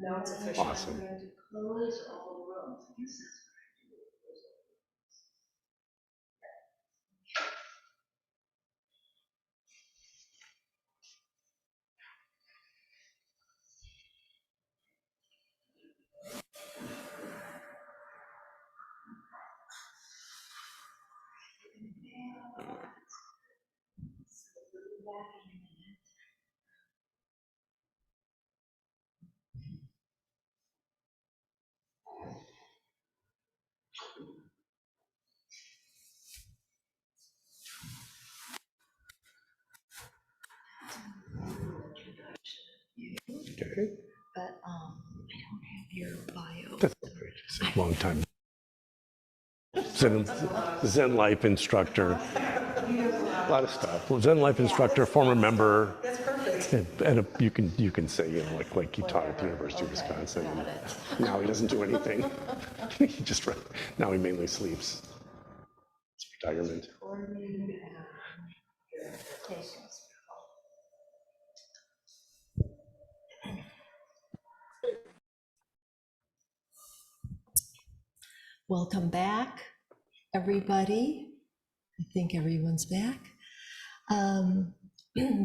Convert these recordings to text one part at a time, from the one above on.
No, it's official. Awesome. I'm going to close all rooms. I guess that's Okay. but I don't have your bio. That's a long time. Zen Life instructor. A lot of stuff. Well, Zen Life instructor, former member. That's perfect. And you can say, you know, like he taught at the University of Wisconsin. And now he doesn't do anything. Now he mainly sleeps. It's retirement. Welcome back, everybody. I think everyone's back.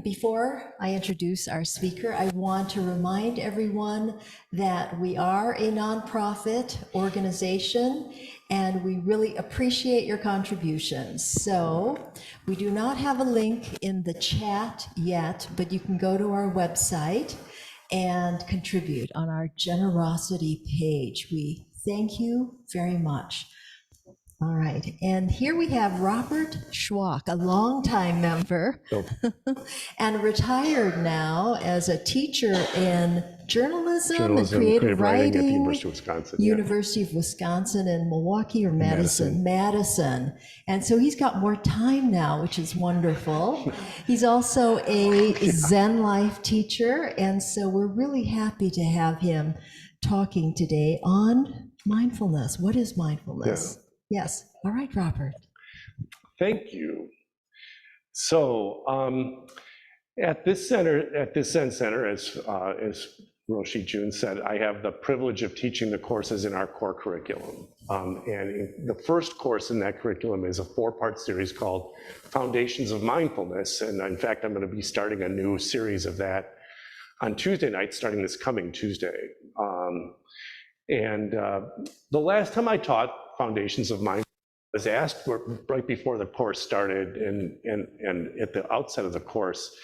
Before I introduce our speaker, I want to remind everyone that we are a nonprofit organization and we really appreciate your contributions. So we do not have a link in the chat yet, but you can go to our website and contribute on our generosity page. We thank you very much. All right, and here we have Robert Schwoch, a longtime member and retired now as a teacher in journalism and creative writing at the University of Wisconsin. University of Wisconsin in Milwaukee or Madison. And so he's got more time now, which is wonderful. He's also a Zen Life teacher, and so we're really happy to have him talking today on mindfulness. What is mindfulness? Yes. All right, Robert. Thank you. So at this center, at this Zen Center, as Roshi June said, I have the privilege of teaching the courses in our core curriculum. And the first course in that curriculum is a 4-part series called Foundations of Mindfulness. And in fact, I'm going to be starting a new series of that on Tuesday night, starting this coming Tuesday. The last time I taught Foundations of Mindfulness, I was asked right before the course started and at the outset of the course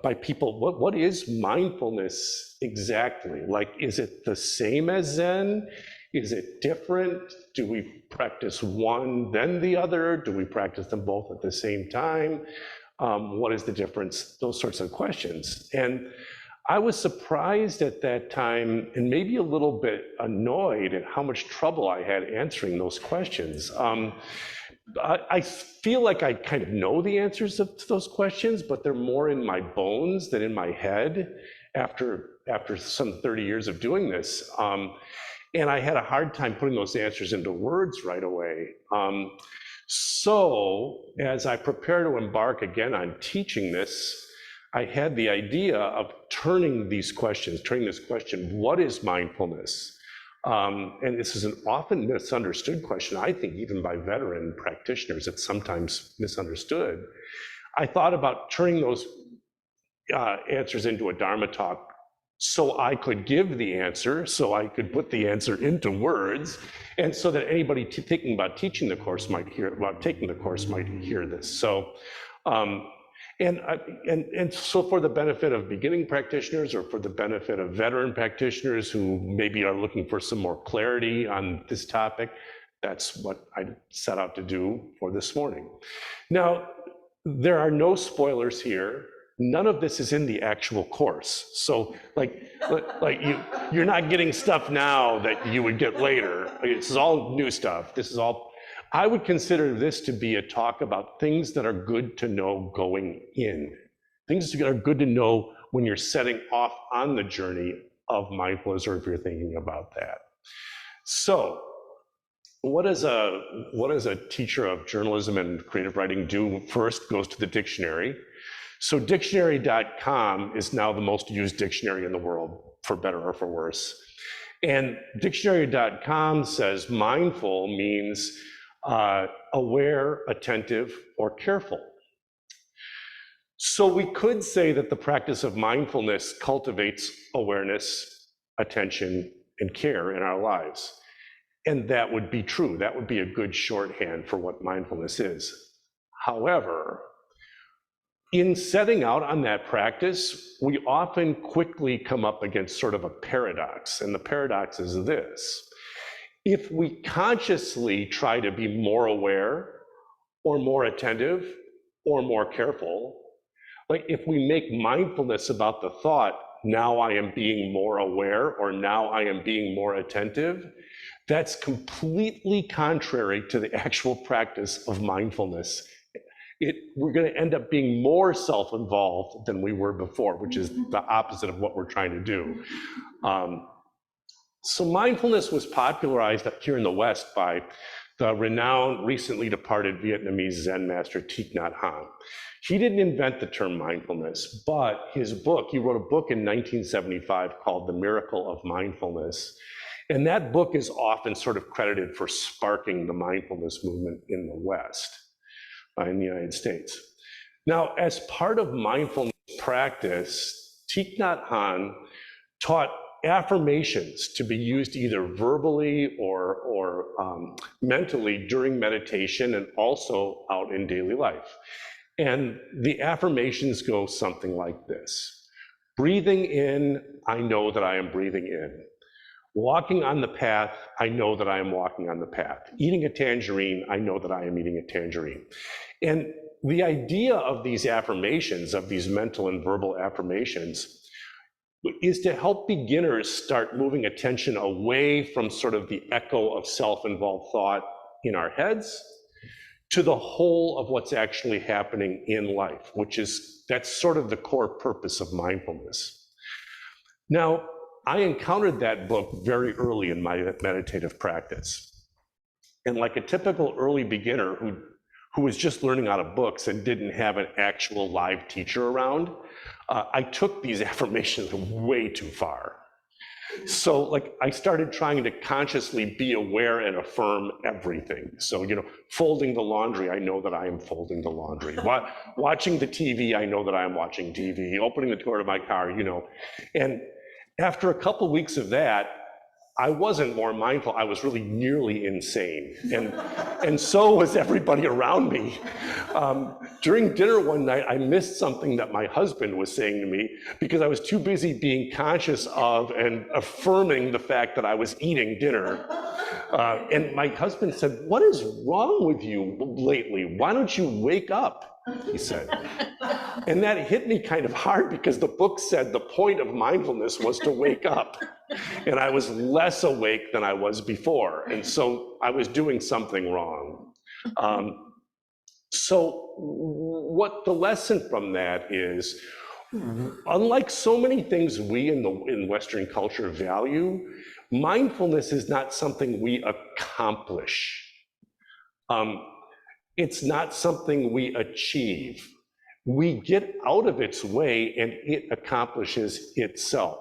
by people, what is mindfulness exactly? Like, is it the same as Zen? Is it different? Do we practice one then the other? Do we practice them both at the same time? What is the difference? Those sorts of questions. And I was surprised at that time and maybe a little bit annoyed at how much trouble I had answering those questions. I feel like I kind of know the answers to those questions, but they're more in my bones than in my head after some 30 years of doing this. And I had a hard time putting those answers into words right away. So as I prepare to embark again on teaching this, I had the idea of turning this question, what is mindfulness? And this is an often misunderstood question, I think even by veteran practitioners, it's sometimes misunderstood. I thought about turning those answers into a Dharma talk so I could give the answer, so I could put the answer into words, and so that anybody thinking about teaching the course might hear, taking the course might hear this. So. And so for the benefit of beginning practitioners or for the benefit of veteran practitioners who maybe are looking for some more clarity on this topic, that's what I set out to do for this morning. Now, there are no spoilers here. None of this is in the actual course. So you're not getting stuff now that you would get later. This is all new stuff. This is all. I would consider this to be a talk about things that are good to know going in, things that are good to know when you're setting off on the journey of mindfulness or if you're thinking about that. So what does a teacher of journalism and creative writing do? First goes to the dictionary. So dictionary.com is now the most used dictionary in the world, for better or for worse. And dictionary.com says mindful means aware, attentive, or careful. So we could say that the practice of mindfulness cultivates awareness, attention, and care in our lives. And that would be true. That would be a good shorthand for what mindfulness is. However, in setting out on that practice, we often quickly come up against sort of a paradox. And the paradox is this: if we consciously try to be more aware or more attentive or more careful, like if we make mindfulness about the thought, now I am being more aware or now I am being more attentive, that's completely contrary to the actual practice of mindfulness. We're going to end up being more self-involved than we were before, which is the opposite of what we're trying to do. So mindfulness was popularized up here in the West by the renowned, recently departed Vietnamese Zen master Thich Nhat Hanh. He didn't invent the term mindfulness, but his book, he wrote a book in 1975 called The Miracle of Mindfulness. And that book is often sort of credited for sparking the mindfulness movement in the West, in the United States. Now, as part of mindfulness practice, Thich Nhat Hanh taught affirmations to be used either verbally or mentally during meditation and also out in daily life. And the affirmations go something like this: breathing in, I know that I am breathing in. Walking on the path, I know that I am walking on the path. Eating a tangerine, I know that I am eating a tangerine. And the idea of these affirmations, of these mental and verbal affirmations, is to help beginners start moving attention away from sort of the echo of self-involved thought in our heads to the whole of what's actually happening in life, that's sort of the core purpose of mindfulness. Now, I encountered that book very early in my meditative practice. And like a typical early beginner who was just learning out of books and didn't have an actual live teacher around, I took these affirmations way too far. So like I started trying to consciously be aware and affirm everything. So, folding the laundry, I know that I am folding the laundry. Watching the TV, I know that I am watching TV. Opening the door to my car, And after a couple weeks of that, I wasn't more mindful, I was really nearly insane. And so was everybody around me. During dinner one night, I missed something that my husband was saying to me because I was too busy being conscious of and affirming the fact that I was eating dinner. And my husband said, "What is wrong with you lately? Why don't you wake up?" he said. And that hit me kind of hard because the book said the point of mindfulness was to wake up. And I was less awake than I was before. And so I was doing something wrong. So what the lesson from that is, unlike so many things we in Western culture value, mindfulness is not something we accomplish. It's not something we achieve. We get out of its way and it accomplishes itself.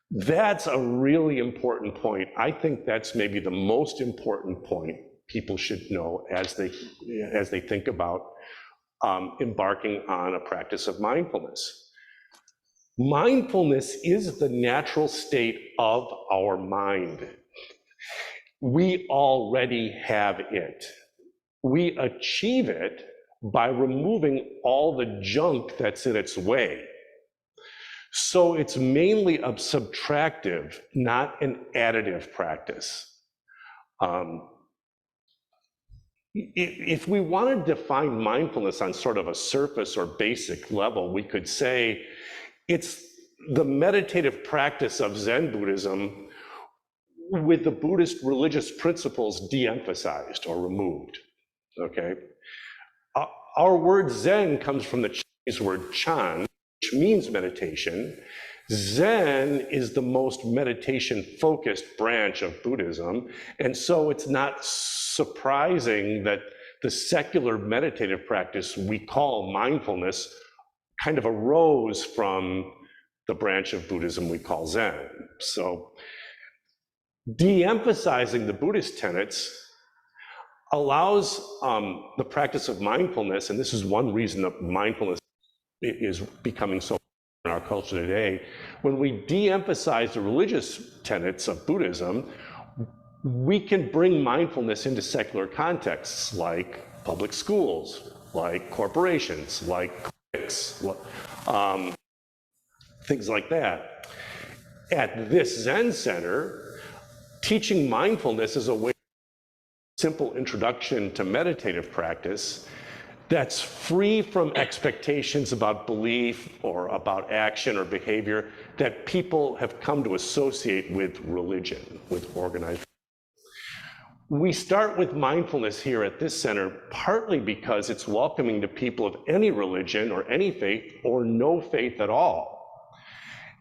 That's a really important point. I think that's maybe the most important point people should know as they think about embarking on a practice of mindfulness. Mindfulness is the natural state of our mind. We already have it. We achieve it by removing all the junk that's in its way. So it's mainly a subtractive, not an additive practice. If we want to define mindfulness on sort of a surface or basic level, we could say it's the meditative practice of Zen Buddhism with the Buddhist religious principles de-emphasized or removed, okay? Our word Zen comes from the Chinese word Chan, which means meditation. Zen is the most meditation-focused branch of Buddhism, and so it's not surprising that the secular meditative practice we call mindfulness kind of arose from the branch of Buddhism we call Zen. So De-emphasizing the Buddhist tenets allows the practice of mindfulness, and this is one reason that mindfulness is becoming so in our culture today. When we de-emphasize the religious tenets of Buddhism, we can bring mindfulness into secular contexts like public schools, like corporations, like clinics, things like that. At this Zen center, teaching mindfulness is a way, simple introduction to meditative practice that's free from expectations about belief or about action or behavior that people have come to associate with religion, with organized. We start with mindfulness here at this center partly because it's welcoming to people of any religion or any faith or no faith at all.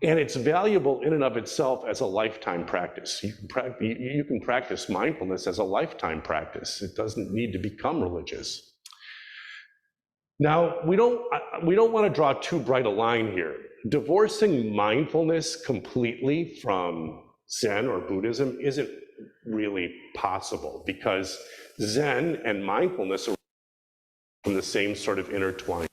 And it's valuable in and of itself as a lifetime practice. You can practice mindfulness as a lifetime practice. It doesn't need to become religious. Now, we don't want to draw too bright a line here. Divorcing mindfulness completely from Zen or Buddhism isn't really possible because Zen and mindfulness are from the same sort of intertwined.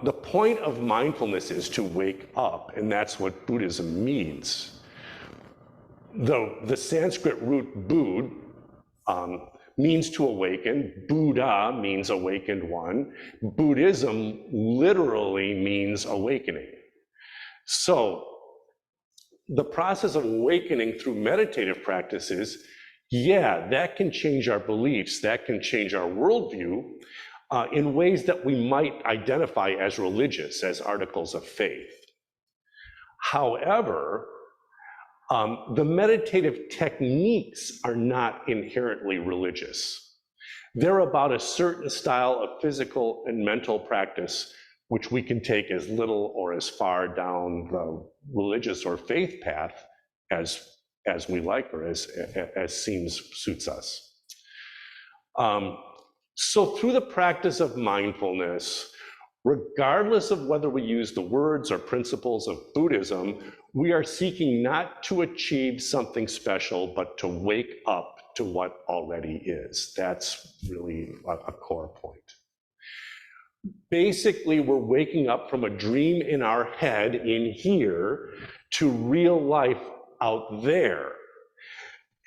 The point of mindfulness is to wake up, and that's what Buddhism means. Though the Sanskrit root bud means to awaken, Buddha means awakened one, Buddhism literally means awakening. So the process of awakening through meditative practices, yeah, that can change our beliefs, that can change our worldview, in ways that we might identify as religious, as articles of faith. However, the meditative techniques are not inherently religious. They're about a certain style of physical and mental practice, which we can take as little or as far down the religious or faith path as we like or as suits us. So through the practice of mindfulness, regardless of whether we use the words or principles of Buddhism, we are seeking not to achieve something special, but to wake up to what already is. That's really a core point. Basically, we're waking up from a dream in our head in here to real life out there,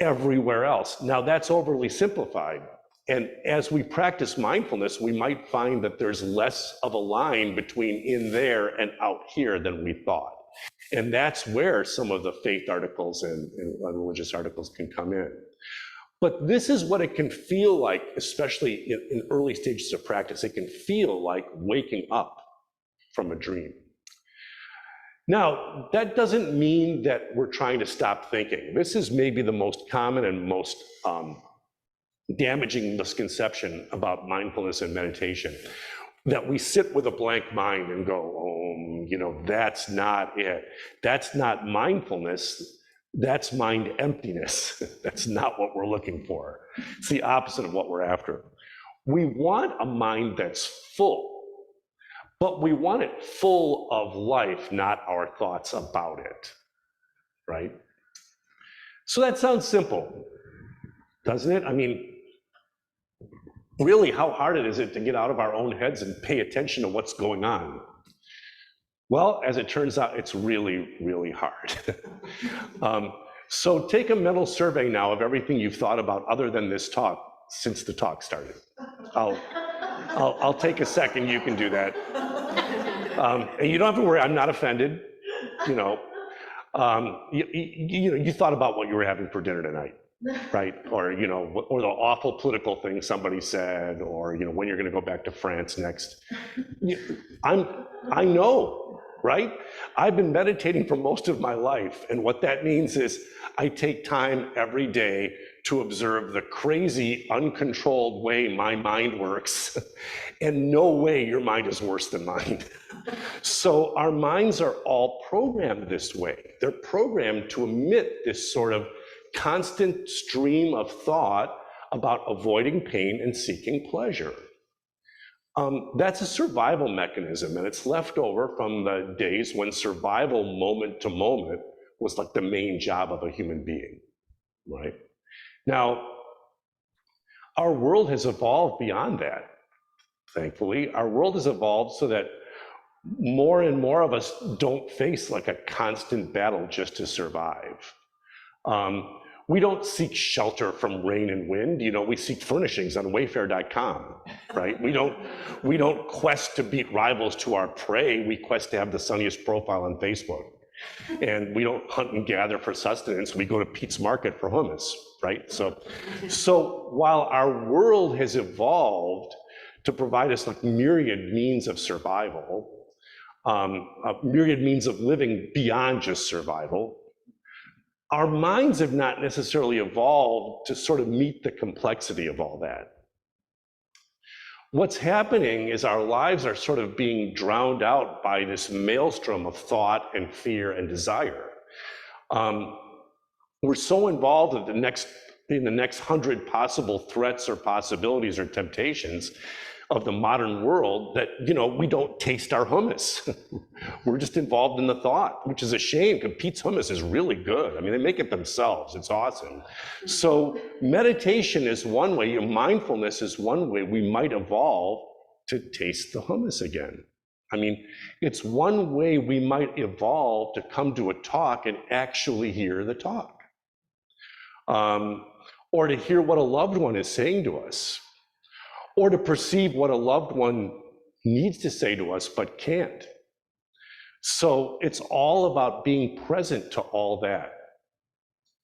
everywhere else. Now, that's overly simplified. And as we practice mindfulness, we might find that there's less of a line between in there and out here than we thought. And that's where some of the faith articles and religious articles can come in. But this is what it can feel like, especially in early stages of practice. It can feel like waking up from a dream. Now, that doesn't mean that we're trying to stop thinking. This is maybe the most common and most damaging misconception about mindfulness and meditation, that we sit with a blank mind and go, that's not it. That's not mindfulness. That's mind emptiness. That's not what we're looking for. It's the opposite of what we're after. We want a mind that's full, but we want it full of life, not our thoughts about it, right? So that sounds simple, doesn't it? I mean, really, how hard is it to get out of our own heads and pay attention to what's going on? Well, as it turns out, it's really, really hard. So take a mental survey now of everything you've thought about other than this talk since the talk started. I'll take a second, you can do that. And you don't have to worry, I'm not offended. You thought about what you were having for dinner tonight, right? Or or the awful political thing somebody said, or when you're going to go back to France next. I know, right? I've been meditating for most of my life, and what that means is I take time every day to observe the crazy, uncontrolled way my mind works, and no way your mind is worse than mine. So our minds are all programmed this way. They're programmed to emit this sort of constant stream of thought about avoiding pain and seeking pleasure. That's a survival mechanism, and it's left over from the days when survival moment to moment was like the main job of a human being, right? Now, our world has evolved beyond that, thankfully. Our world has evolved so that more and more of us don't face like a constant battle just to survive. We don't seek shelter from rain and wind. You know, we seek furnishings on Wayfair.com, right? We don't quest to beat rivals to our prey. We quest to have the sunniest profile on Facebook. And we don't hunt and gather for sustenance. We go to Pete's Market for hummus, right? So while our world has evolved to provide us like myriad means of survival, a myriad means of living beyond just survival, our minds have not necessarily evolved to sort of meet the complexity of all that. What's happening is our lives are sort of being drowned out by this maelstrom of thought and fear and desire. We're so involved in the next 100 possible threats or possibilities or temptations of the modern world that, you know, we don't taste our hummus. We're just involved in the thought, which is a shame because Pete's hummus is really good. I mean, they make it themselves. It's awesome. So meditation is one way, mindfulness is one way we might evolve to taste the hummus again. I mean, it's one way we might evolve to come to a talk and actually hear the talk. Or to hear what a loved one is saying to us. Or to perceive what a loved one needs to say to us but can't. So it's all about being present to all that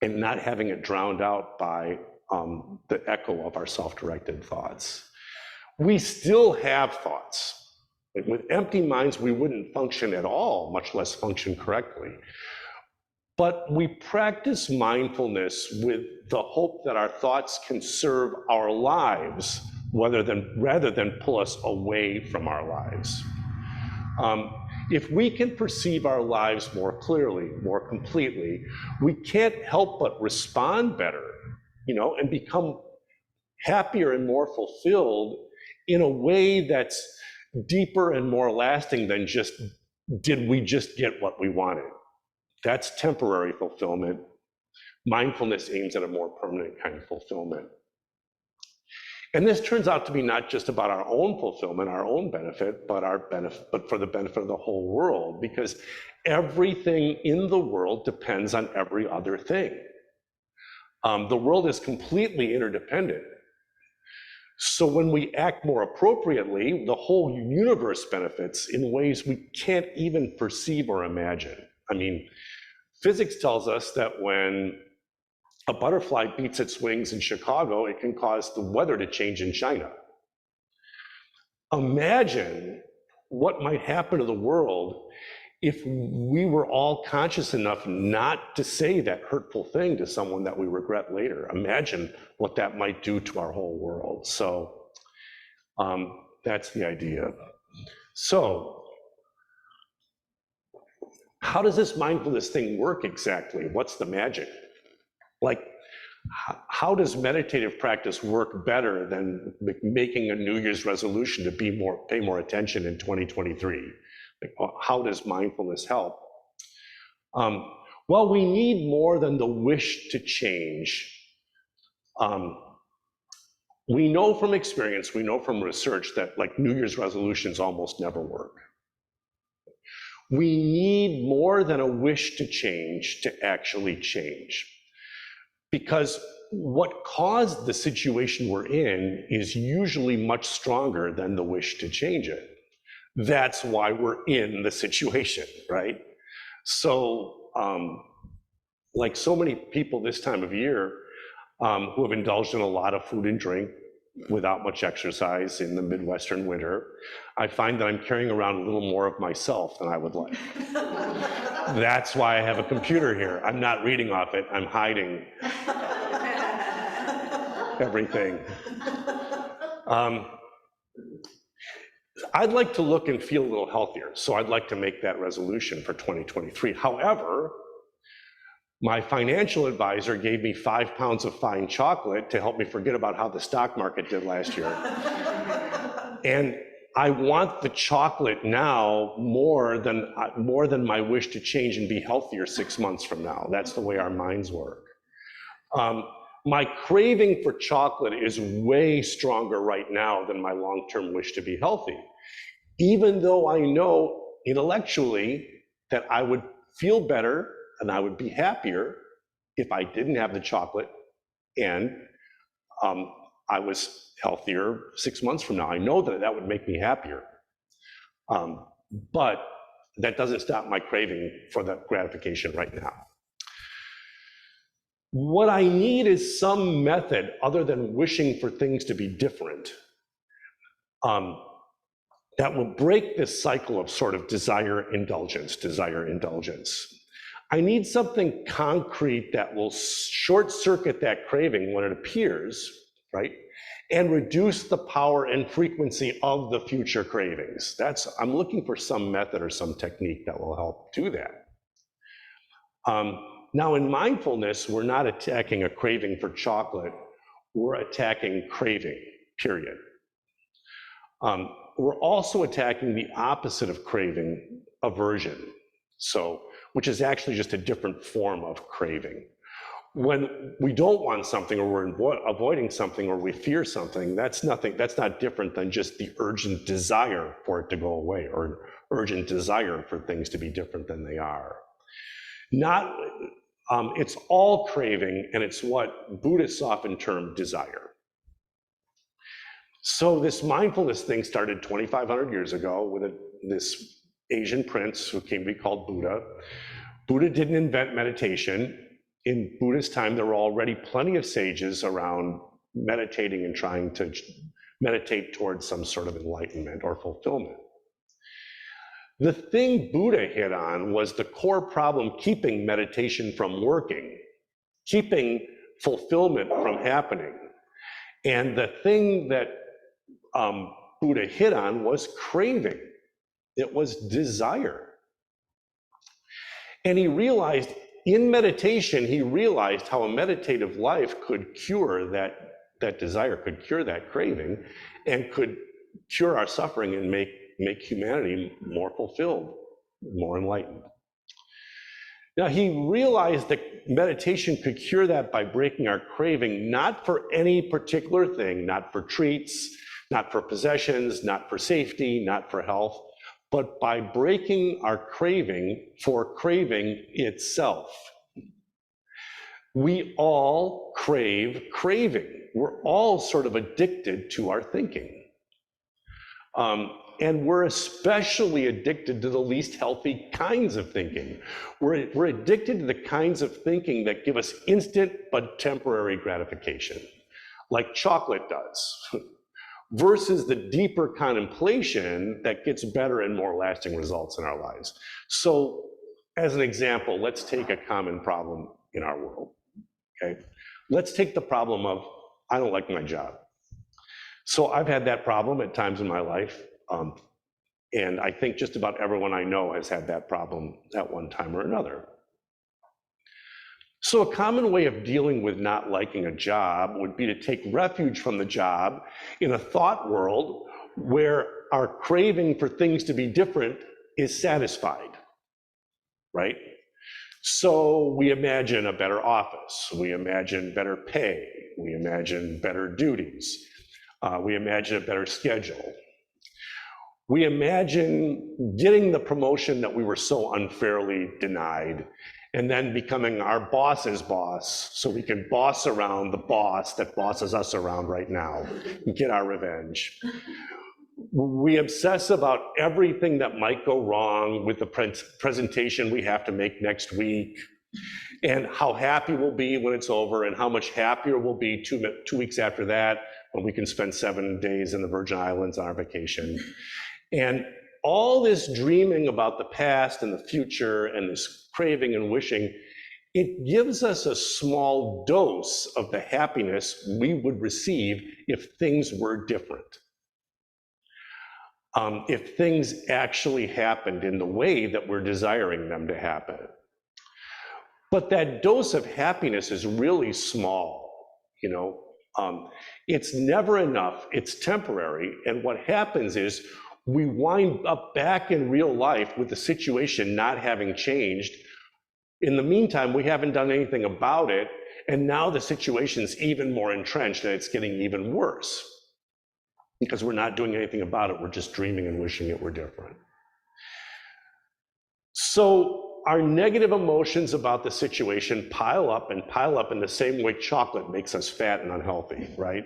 and not having it drowned out by the echo of our self-directed thoughts. We still have thoughts. Like with empty minds, we wouldn't function at all, much less function correctly. But we practice mindfulness with the hope that our thoughts can serve our lives rather than pull us away from our lives. If we can perceive our lives more clearly, more completely, we can't help but respond better, you know, and become happier and more fulfilled in a way that's deeper and more lasting than just, did we just get what we wanted? That's temporary fulfillment. Mindfulness aims at a more permanent kind of fulfillment. And this turns out to be not just about our own fulfillment, our own benefit, but for the benefit of the whole world, because everything in the world depends on every other thing. The world is completely interdependent. So when we act more appropriately, the whole universe benefits in ways we can't even perceive or imagine. I mean, physics tells us that when a butterfly beats its wings in Chicago, it can cause the weather to change in China. Imagine what might happen to the world if we were all conscious enough not to say that hurtful thing to someone that we regret later. Imagine what that might do to our whole world. So that's the idea. So how does this mindfulness thing work exactly? What's the magic? Like, how does meditative practice work better than making a New Year's resolution to pay more attention in 2023? Like, how does mindfulness help? Well, we need more than the wish to change. We know from experience, we know from research that like New Year's resolutions almost never work. We need more than a wish to change to actually change. Because what caused the situation we're in is usually much stronger than the wish to change it. That's why we're in the situation, right? So, like so many people this time of year who have indulged in a lot of food and drink without much exercise in the Midwestern winter, I find that I'm carrying around a little more of myself than I would like. That's why I have a computer here. I'm not reading off it, I'm hiding everything. I'd like to look and feel a little healthier, so I'd like to make that resolution for 2023. However, my financial advisor gave me 5 pounds of fine chocolate to help me forget about how the stock market did last year. And I want the chocolate now more than my wish to change and be healthier 6 months from now. That's the way our minds work. My craving for chocolate is way stronger right now than my long-term wish to be healthy, even though I know intellectually that I would feel better and I would be happier if I didn't have the chocolate and I was healthier 6 months from now. I know that that would make me happier. But that doesn't stop my craving for that gratification right now. What I need is some method other than wishing for things to be different that will break this cycle of sort of desire indulgence. I need something concrete that will short circuit that craving when it appears, right? And reduce the power and frequency of the future cravings. I'm looking for some method or some technique that will help do that. Now in mindfulness, we're not attacking a craving for chocolate, we're attacking craving, period. We're also attacking the opposite of craving, aversion, which is actually just a different form of craving. When we don't want something or we're avoiding something or we fear something, that's not different than just the urgent desire for it to go away or an urgent desire for things to be different than they are. It's all craving, and it's what Buddhists often term desire. So this mindfulness thing started 2,500 years ago with this Asian prince who came to be called Buddha. Buddha didn't invent meditation. In Buddhist time, there were already plenty of sages around meditating and trying to meditate towards some sort of enlightenment or fulfillment. The thing Buddha hit on was the core problem keeping meditation from working, keeping fulfillment from happening. And the thing that Buddha hit on was craving. It was desire. And he realized in meditation, how a meditative life could cure that desire, could cure that craving, and could cure our suffering and make humanity more fulfilled, more enlightened. Now, he realized that meditation could cure that by breaking our craving, not for any particular thing, not for treats, not for possessions, not for safety, not for health, but by breaking our craving for craving itself. We all crave craving. We're all sort of addicted to our thinking. And we're especially addicted to the least healthy kinds of thinking. We're addicted to the kinds of thinking that give us instant but temporary gratification, like chocolate does, versus the deeper contemplation that gets better and more lasting results in our lives. So, as an example, let's take a common problem in our world, okay? Let's take the problem of, I don't like my job. So I've had that problem at times in my life. And I think just about everyone I know has had that problem at one time or another. So a common way of dealing with not liking a job would be to take refuge from the job in a thought world where our craving for things to be different is satisfied, right? So we imagine a better office, we imagine better pay, we imagine better duties, we imagine a better schedule. We imagine getting the promotion that we were so unfairly denied and then becoming our boss's boss so we can boss around the boss that bosses us around right now and get our revenge. We obsess about everything that might go wrong with the presentation we have to make next week and how happy we'll be when it's over and how much happier we'll be 2 weeks after that when we can spend 7 days in the Virgin Islands on our vacation. And all this dreaming about the past and the future and this craving and wishing, it gives us a small dose of the happiness we would receive if things were different. If things actually happened in the way that we're desiring them to happen. But that dose of happiness is really small, you know. It's never enough, it's temporary, and what happens is we wind up back in real life with the situation not having changed. In the meantime, we haven't done anything about it, and now the situation's even more entrenched and it's getting even worse because we're not doing anything about it. We're just dreaming and wishing it were different. So our negative emotions about the situation pile up in the same way chocolate makes us fat and unhealthy, right?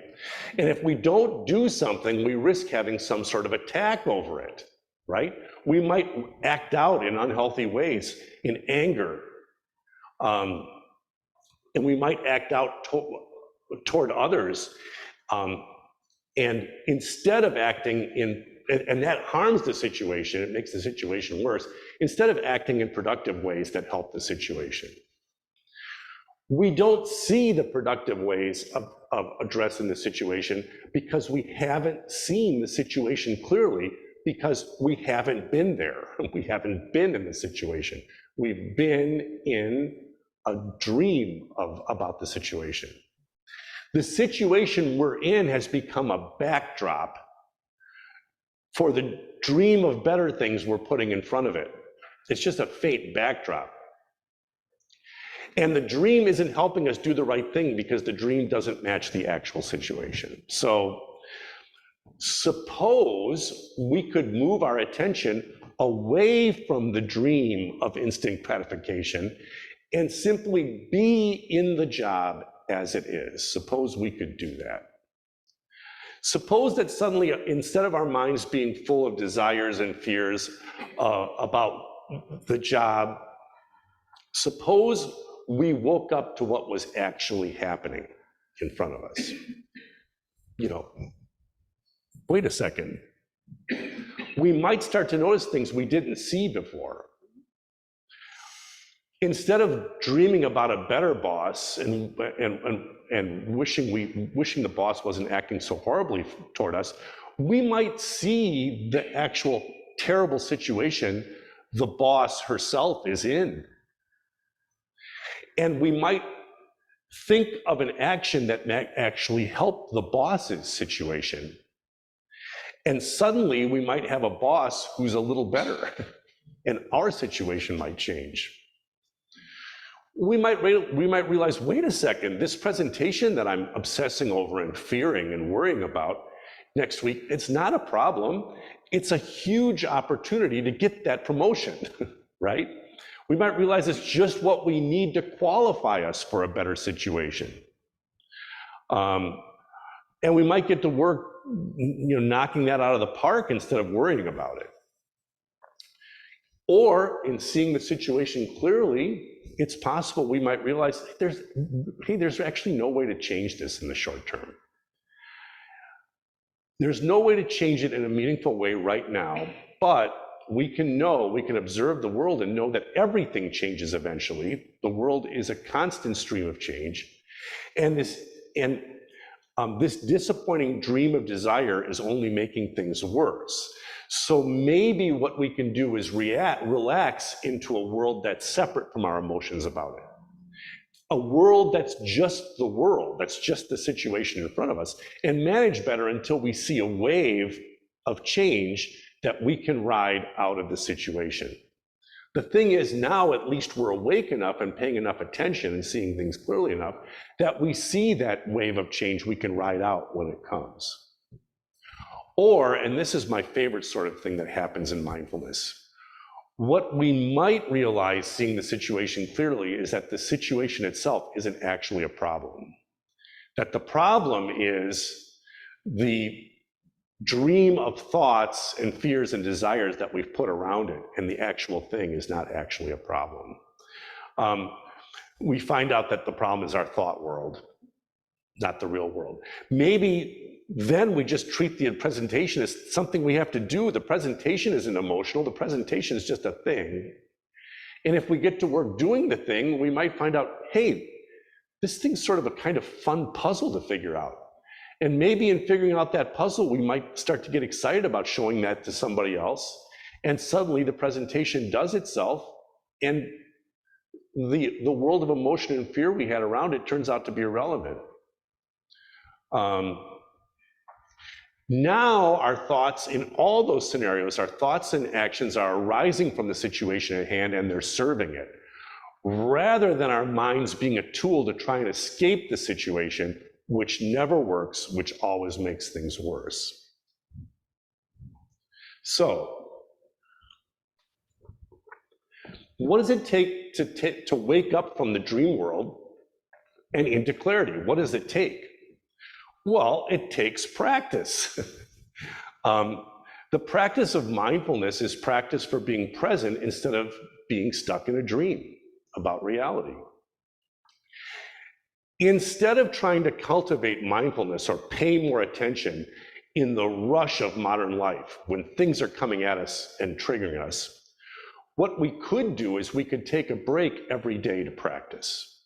And if we don't do something, we risk having some sort of attack over it, right? We might act out in unhealthy ways, in anger, and we might act out toward others. And instead of acting in, and that harms the situation, it makes the situation worse, instead of acting in productive ways that help the situation. We don't see the productive ways of addressing the situation because we haven't seen the situation clearly, because we haven't been there. We haven't been in the situation. We've been in a dream about the situation. The situation we're in has become a backdrop for the dream of better things we're putting in front of it. It's just a faint backdrop. And the dream isn't helping us do the right thing because the dream doesn't match the actual situation. So suppose we could move our attention away from the dream of instant gratification and simply be in the job as it is. Suppose we could do that. Suppose that suddenly, instead of our minds being full of desires and fears about the job, suppose we woke up to what was actually happening in front of us. You know, wait a second. We might start to notice things we didn't see before. Instead of dreaming about a better boss and wishing the boss wasn't acting so horribly toward us, we might see the actual terrible situation the boss herself is in. And we might think of an action that may actually help the boss's situation. And suddenly we might have a boss who's a little better, and our situation might change. We might realize, wait a second, this presentation that I'm obsessing over and fearing and worrying about next week, it's not a problem. It's a huge opportunity to get that promotion, right? We might realize it's just what we need to qualify us for a better situation. And we might get to work, knocking that out of the park instead of worrying about it. Or in seeing the situation clearly, it's possible we might realize there's actually no way to change this in the short term. There's no way to change it in a meaningful way right now, but we can observe the world and know that everything changes eventually. The world is a constant stream of change. And this disappointing dream of desire is only making things worse. So maybe what we can do is relax into a world that's separate from our emotions about it. A world that's just the world, that's just the situation in front of us, and manage better until we see a wave of change that we can ride out of the situation. The thing is, now at least we're awake enough and paying enough attention and seeing things clearly enough that we see that wave of change we can ride out when it comes. Or, and this is my favorite sort of thing that happens in mindfulness, what we might realize seeing the situation clearly is that the situation itself isn't actually a problem. That the problem is the dream of thoughts and fears and desires that we've put around it, and the actual thing is not actually a problem. We find out that the problem is our thought world, not the real world. Maybe then we just treat the presentation as something we have to do. The presentation isn't emotional, the presentation is just a thing. And if we get to work doing the thing, we might find out, hey, this thing's sort of a kind of fun puzzle to figure out. And maybe in figuring out that puzzle, we might start to get excited about showing that to somebody else. And suddenly the presentation does itself, and the world of emotion and fear we had around it turns out to be irrelevant. Now our thoughts in all those scenarios, our thoughts and actions are arising from the situation at hand and they're serving it, rather than our minds being a tool to try and escape the situation, which never works, which always makes things worse. So, what does it take to wake up from the dream world and into clarity? What does it take? Well, it takes practice. The practice of mindfulness is practice for being present instead of being stuck in a dream about reality. Instead of trying to cultivate mindfulness or pay more attention in the rush of modern life, when things are coming at us and triggering us, what we could do is we could take a break every day to practice.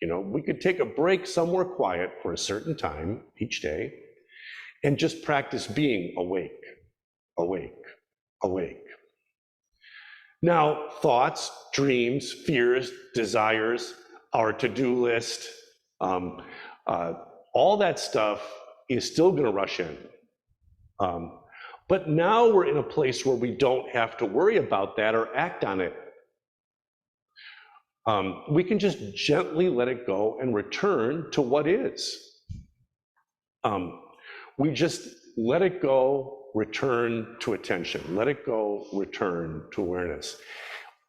We could take a break somewhere quiet for a certain time each day and just practice being awake, awake, awake. Now, thoughts, dreams, fears, desires, our to-do list, all that stuff is still going to rush in. But now we're in a place where we don't have to worry about that or act on it. We can just gently let it go and return to what is. We just let it go, return to attention. Let it go, return to awareness.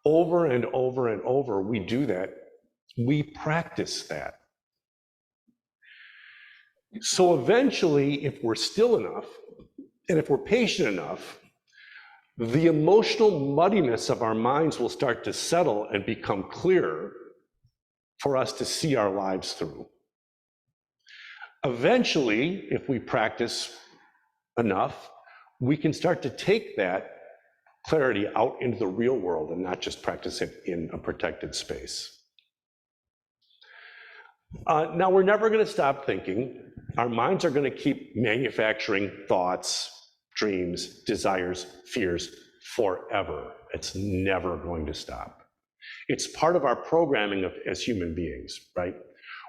Over and over and over, we do that. We practice that. So eventually, if we're still enough, and if we're patient enough, the emotional muddiness of our minds will start to settle and become clearer for us to see our lives through. Eventually, if we practice enough, we can start to take that clarity out into the real world and not just practice it in a protected space. Now, we're never going to stop thinking. Our minds are going to keep manufacturing thoughts, dreams, desires, fears forever. It's never going to stop. It's part of our programming as human beings, right?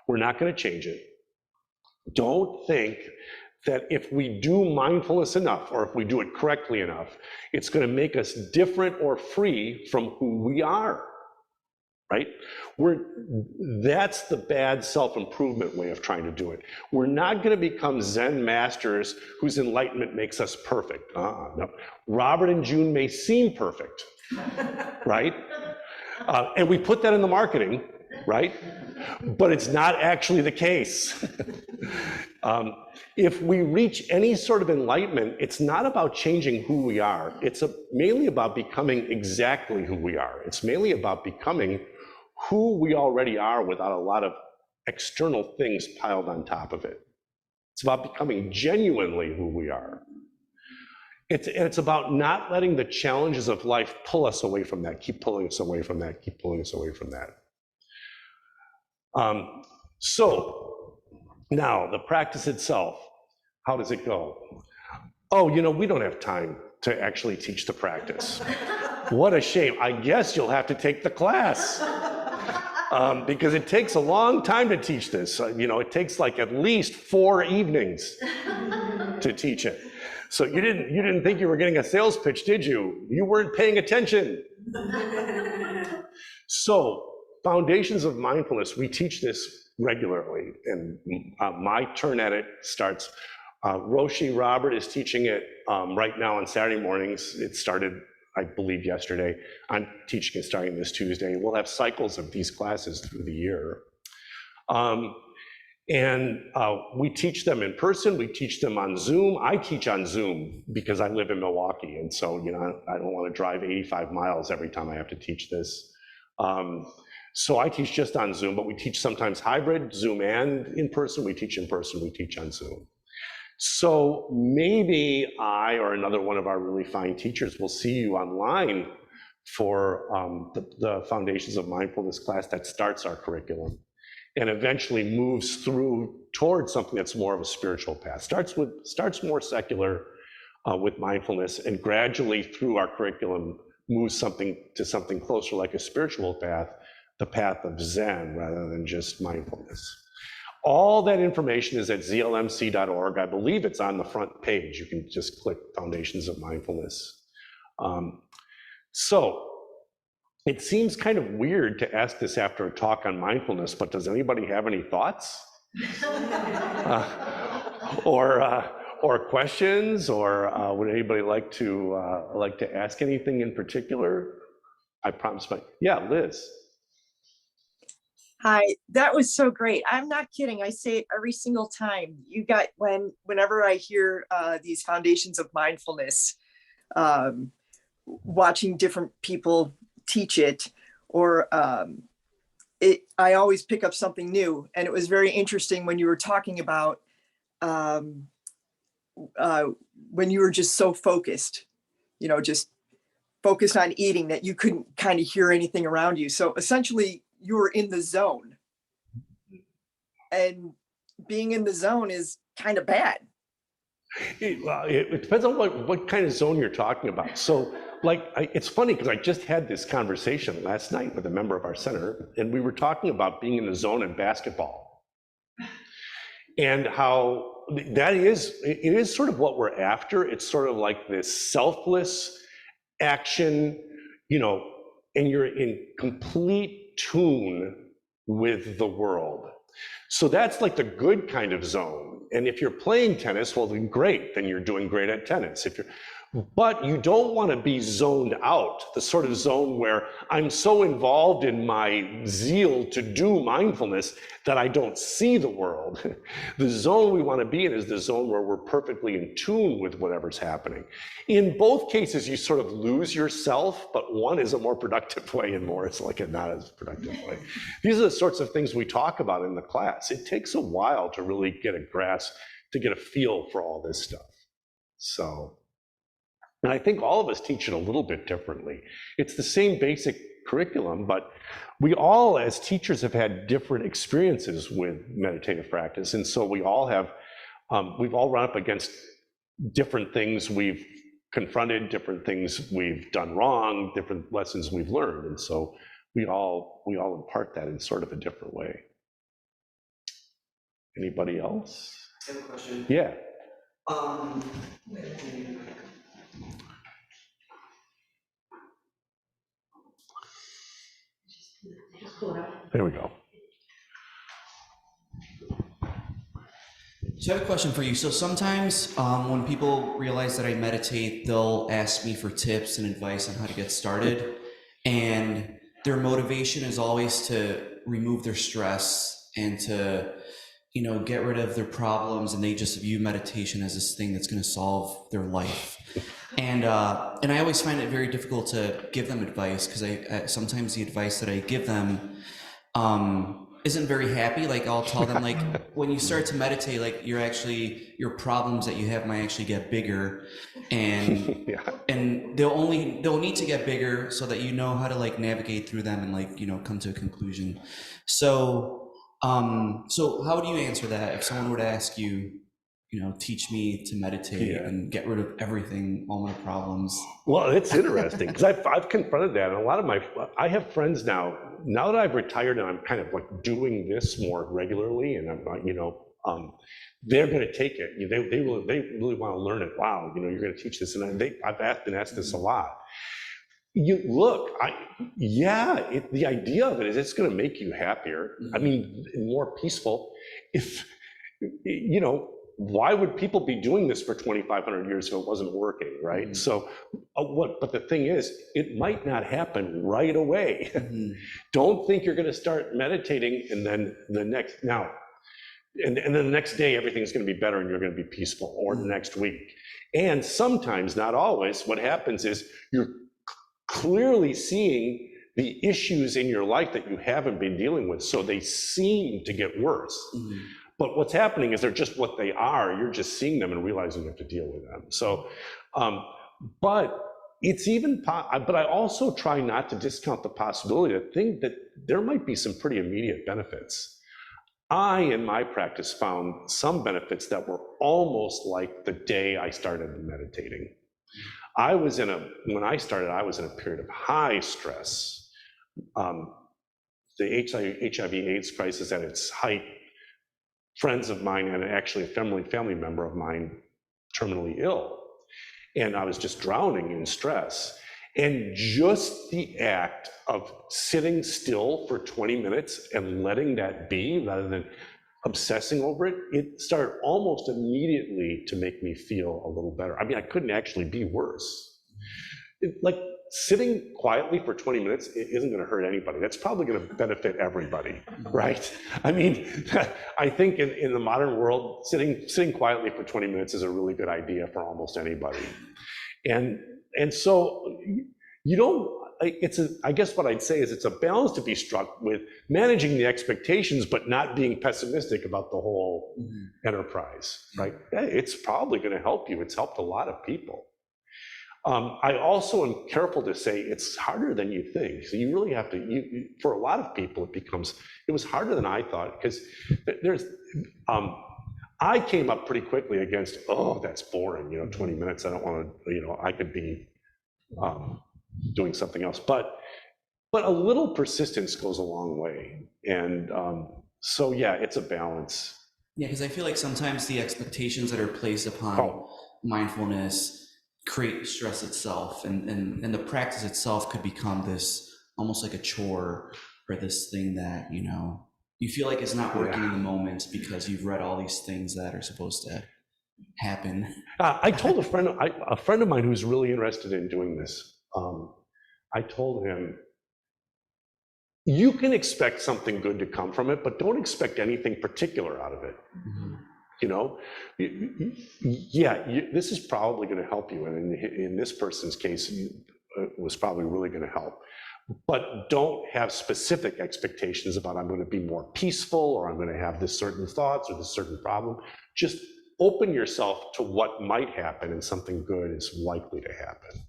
We're not going to change it. Don't think that if we do mindfulness enough, or if we do it correctly enough, it's going to make us different or free from who we are, right? That's the bad self-improvement way of trying to do it. We're not going to become Zen masters whose enlightenment makes us perfect. No. Robert and June may seem perfect, right? And we put that in the marketing, right? But it's not actually the case. If we reach any sort of enlightenment, it's not about changing who we are. It's mainly about becoming exactly who we are. It's mainly about becoming who we already are without a lot of external things piled on top of it. It's about becoming genuinely who we are. It's about not letting the challenges of life pull us away from that, keep pulling us away from that, keep pulling us away from that. So now the practice itself, how does it go? Oh, we don't have time to actually teach the practice. What a shame. I guess you'll have to take the class. Because it takes a long time to teach this. It takes like at least 4 evenings to teach it. So you didn't think you were getting a sales pitch, did you? You weren't paying attention. So foundations of mindfulness, we teach this regularly, and my turn at it starts. Roshi Robert is teaching it right now on Saturday mornings. It started, I believe, yesterday. I'm teaching it starting this Tuesday. We'll have cycles of these classes through the year. We teach them in person, we teach them on Zoom. I teach on Zoom because I live in Milwaukee, and so I don't want to drive 85 miles every time I have to teach this. So I teach just on Zoom, but we teach sometimes hybrid, Zoom and in person. We teach in person, we teach on Zoom. So maybe I or another one of our really fine teachers will see you online for the Foundations of Mindfulness class that starts our curriculum and eventually moves through towards something that's more of a spiritual path. Starts more secular with mindfulness, and gradually through our curriculum moves to something closer like a spiritual path, the path of Zen rather than just mindfulness. All that information is at zlmc.org. I believe it's on the front page. You can just click Foundations of Mindfulness. So it seems kind of weird to ask this after a talk on mindfulness, but does anybody have any thoughts? Or questions, or would anybody like to ask anything in particular? I promise. Yeah, Liz. Hi, that was so great. I'm not kidding. I say it every single time. Whenever I hear these foundations of mindfulness, watching different people teach it, or I always pick up something new. And it was very interesting when you were talking about when you were just so focused, just focused on eating that you couldn't kind of hear anything around you. So essentially, you were in the zone. And being in the zone is kind of bad. It depends on what kind of zone you're talking about. So, it's funny because I just had this conversation last night with a member of our center, and we were talking about being in the zone in basketball, and how it is sort of what we're after. It's sort of like this selfless action, and you're in complete tune with the world. So that's like the good kind of zone. And if you're playing tennis, well, then great, then you're doing great at tennis. But you don't want to be zoned out, the sort of zone where I'm so involved in my zeal to do mindfulness that I don't see the world. The zone we want to be in is the zone where we're perfectly in tune with whatever's happening. In both cases, you sort of lose yourself, but one is a more productive way and more is like a not as productive way. These are the sorts of things we talk about in the class. It takes a while to really get a grasp, to get a feel for all this stuff. So. And I think all of us teach it a little bit differently. It's the same basic curriculum, but we all as teachers have had different experiences with meditative practice. And so we've all run up against different things we've confronted, different things we've done wrong, different lessons we've learned. And so we all impart that in sort of a different way. Anybody else? I have a question. Yeah. There we go. So I have a question for you. So sometimes when people realize that I meditate, they'll ask me for tips and advice on how to get started. And their motivation is always to remove their stress and to, get rid of their problems. And they just view meditation as this thing that's going to solve their life. And I always find it very difficult to give them advice because I sometimes the advice that I give them isn't very happy. Like I'll tell them like when you start to meditate, like your problems that you have might actually get bigger, and Yeah. and they'll need to get bigger so that you know how to like navigate through them and come to a conclusion. So so how do you answer that if someone were to ask you, teach me to meditate and get rid of everything, all my problems? Well, it's interesting because I've confronted that, and a lot of I have friends now that I've retired and I'm kind of like doing this more regularly, and I'm they're going to take it. They really want to learn it. Wow, you're going to teach this, and I've been asked this a lot. The idea of it is it's going to make you happier. I mean, more peaceful. If why would people be doing this for 2,500 years if it wasn't working, right? Mm-hmm. So, but the thing is, it might not happen right away. Mm-hmm. Don't think you're going to start meditating and then then the next day everything's going to be better and you're going to be peaceful, or the next week. And sometimes, not always, what happens is you're clearly seeing the issues in your life that you haven't been dealing with, so they seem to get worse. Mm-hmm. But what's happening is they're just what they are. You're just seeing them and realizing you have to deal with them. So, but it's but I also try not to discount the possibility that there might be some pretty immediate benefits. I, in my practice, found some benefits that were almost like the day I started meditating. When I started, I was in a period of high stress. The HIV/AIDS crisis at its height friends of mine and actually a family member of mine terminally ill. And I was just drowning in stress. And just the act of sitting still for 20 minutes and letting that be rather than obsessing over it, it started almost immediately to make me feel a little better. I mean, I couldn't actually be worse. Like sitting quietly for 20 minutes isn't going to hurt anybody. That's probably going to benefit everybody, right? I mean, I think in the modern world, sitting quietly for 20 minutes is a really good idea for almost anybody. And so you don't, I guess what I'd say is it's a balance to be struck with managing the expectations, but not being pessimistic about the whole enterprise, right? It's probably going to help you. It's helped a lot of people. I also am careful to say it's harder than you think. So you really have to, for a lot of people, it was harder than I thought, because I came up pretty quickly against, oh, that's boring, 20 minutes, I don't want to, I could be doing something else. But a little persistence goes a long way. And so, yeah, it's a balance. Yeah, because I feel like sometimes the expectations that are placed upon mindfulness create stress itself, and the practice itself could become this almost like a chore, or this thing that, you feel like it's not working in the moment because you've read all these things that are supposed to happen. I told a friend of mine who's really interested in doing this, I told him, you can expect something good to come from it, but don't expect anything particular out of it. This is probably going to help you. And in this person's case, it was probably really going to help. But don't have specific expectations about I'm going to be more peaceful, or I'm going to have this certain thoughts or this certain problem. Just open yourself to what might happen, and something good is likely to happen.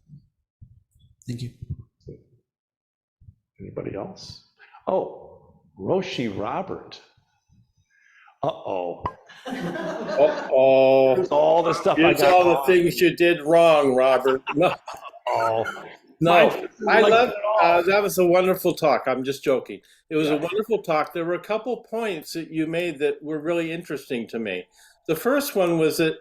Thank you. Anybody else? Oh, Roshi Robert. Uh-oh. Uh-oh. Here's all the stuff Here's all the things you did wrong, Robert. No. No, I love that was a wonderful talk. I'm just joking. It was a wonderful talk. There were a couple points that you made that were really interesting to me. The first one was that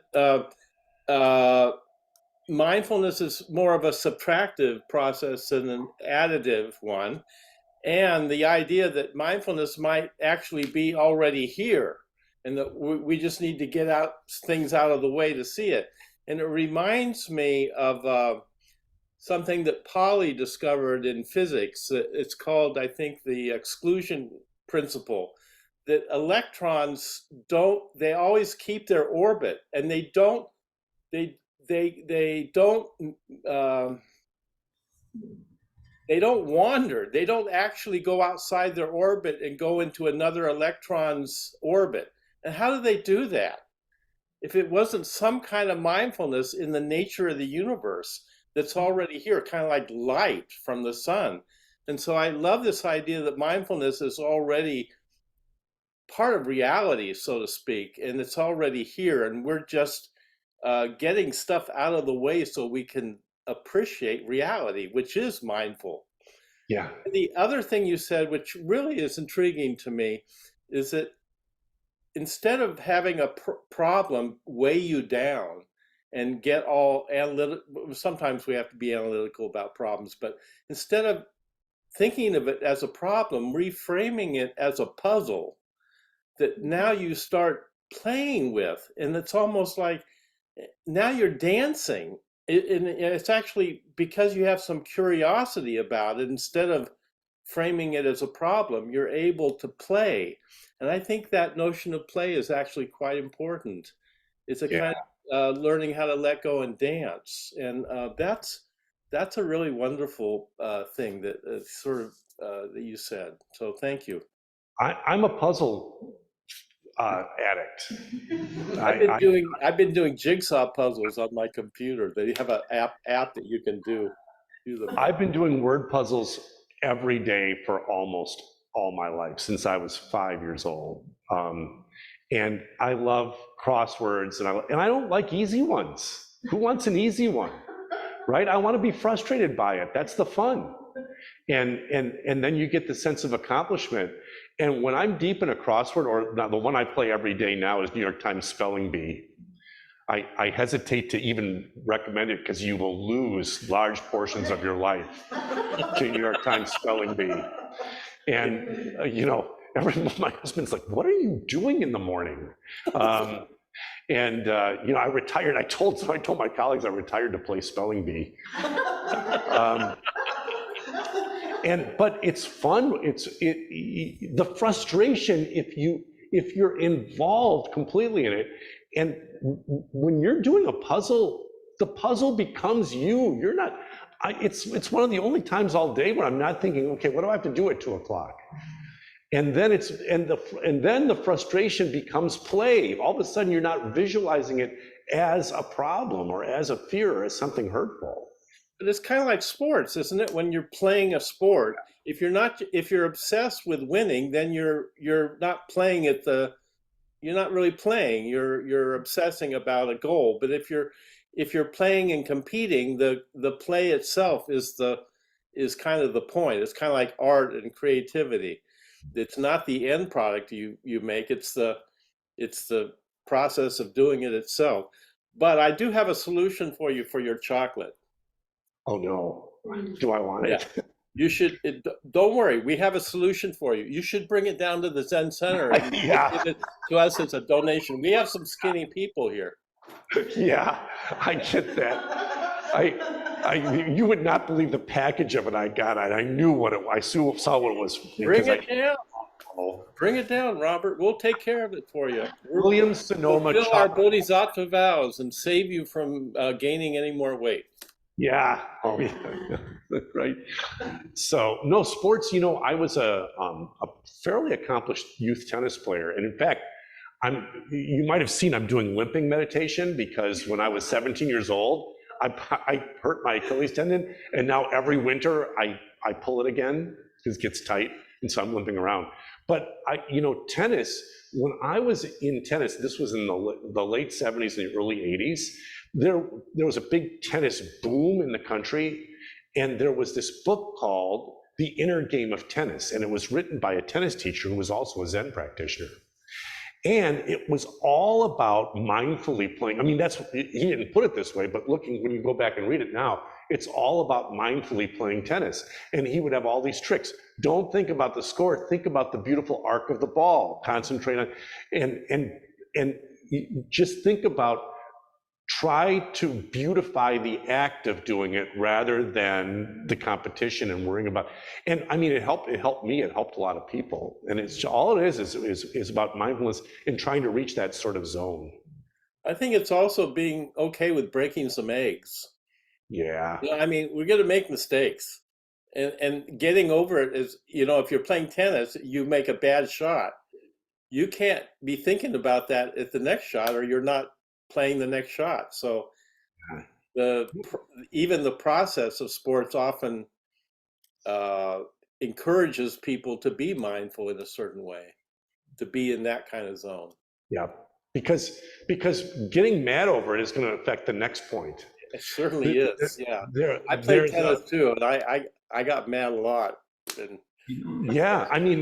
mindfulness is more of a subtractive process than an additive one. And the idea that mindfulness might actually be already here, and that we just need to get things out of the way to see it. And it reminds me of something that Pauli discovered in physics. It's called, I think, the exclusion principle, that electrons they always keep their orbit, and they don't wander. They don't actually go outside their orbit and go into another electron's orbit. And how do they do that? If it wasn't some kind of mindfulness in the nature of the universe that's already here, kind of like light from the sun. And so I love this idea that mindfulness is already part of reality, so to speak, and it's already here, and we're just getting stuff out of the way so we can appreciate reality, which is mindful. Yeah. The other thing you said, which really is intriguing to me, is that instead of having a problem weigh you down and get all analytical, sometimes we have to be analytical about problems, but instead of thinking of it as a problem, reframing it as a puzzle that now you start playing with, and it's almost like now you're dancing. It's actually because you have some curiosity about it. Instead of framing it as a problem, you're able to play. And I think that notion of play is actually quite important. It's a kind of learning how to let go and dance. And that's a really wonderful thing that that you said. So thank you. I'm a puzzle addict. I've been doing jigsaw puzzles on my computer. They have an app that you can do them. I've been doing word puzzles every day for almost all my life, since I was 5 years old. And I love crosswords, and I don't like easy ones. Who wants an easy one, right? I want to be frustrated by it. That's the fun. And then you get the sense of accomplishment. And when I'm deep in a crossword, or now the one I play every day now is New York Times Spelling Bee. I hesitate to even recommend it because you will lose large portions of your life to New York Times Spelling Bee. And, my husband's like, what are you doing in the morning? I retired. I told my colleagues I retired to play Spelling Bee. But it's fun. The frustration if you're involved completely in it. And when you're doing a puzzle, the puzzle becomes you. You're not. It's one of the only times all day when I'm not thinking, okay, what do I have to do at 2 o'clock? And then then the frustration becomes play. All of a sudden, you're not visualizing it as a problem or as a fear or as something hurtful. But it's kind of like sports, isn't it? When you're playing a sport, if you're obsessed with winning, then you're not playing at you're not really playing. You're obsessing about a goal. But if you're playing and competing, the play itself is kind of the point. It's kind of like art and creativity. It's not the end product you make. It's the process of doing it itself. But I do have a solution for you for your chocolate. Oh no, do I want it? Yeah. You should, don't worry, we have a solution for you. You should bring it down to the Zen Center and Yeah. give it to us as a donation. We have some skinny people here. Yeah, I get that. You would not believe the package of it I got. I knew what it was. I saw what it was. Bring it down. Bring it down, Robert. We'll take care of it for you. Williams Sonoma Fulfill our chocolate. bodhisattva vows and save you from gaining any more weight. Yeah. Oh, yeah. Right. So, no, sports, I was a fairly accomplished youth tennis player. And in fact, you might have seen I'm doing limping meditation because when I was 17 years old, I hurt my Achilles tendon. And now every winter I pull it again because it gets tight. And so I'm limping around. But tennis, when I was in tennis, this was in the late 70s and the early 80s, there was a big tennis boom in the country. And there was this book called The Inner Game of Tennis. And it was written by a tennis teacher who was also a Zen practitioner. And it was all about mindfully playing. I mean, he didn't put it this way, but when you go back and read it now, it's all about mindfully playing tennis. And he would have all these tricks. Don't think about the score. Think about the beautiful arc of the ball. Concentrate on, and just think about, try to beautify the act of doing it rather than the competition and worrying about. And I mean, it helped me. It helped a lot of people. And it's all it is about mindfulness and trying to reach that sort of zone. I think it's also being okay with breaking some eggs. Yeah. I mean, we're going to make mistakes, and getting over it is, if you're playing tennis, you make a bad shot. You can't be thinking about that at the next shot, or you're not playing the next shot. So even the process of sports often encourages people to be mindful in a certain way, to be in that kind of zone. Yeah, because getting mad over it is going to affect the next point. It certainly is. Yeah, I played tennis too, and I got mad a lot. And yeah, I mean,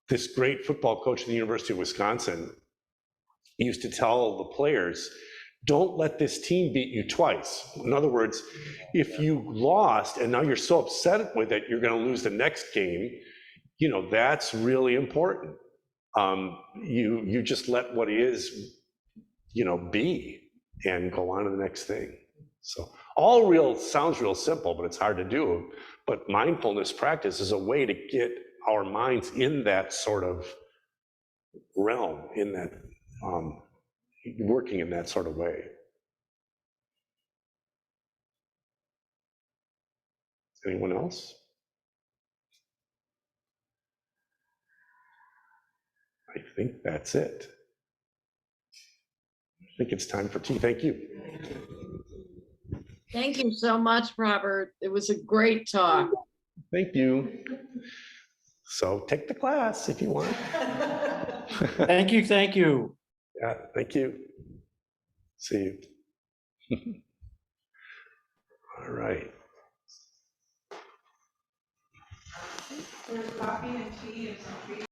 this great football coach at the University of Wisconsin used to tell the players, don't let this team beat you twice. In other words, if you lost and now you're so upset with it, you're going to lose the next game, that's really important. You just let what is, be and go on to the next thing. So sounds real simple, but it's hard to do. But mindfulness practice is a way to get our minds in that sort of realm, in that working in that sort of way. Anyone else? I think that's it. I think it's time for tea. Thank you. Thank you so much, Robert. It was a great talk. Thank you. So take the class if you want. Thank you. Thank you. Yeah, thank you. See you. All right. There's coffee and tea and some treats.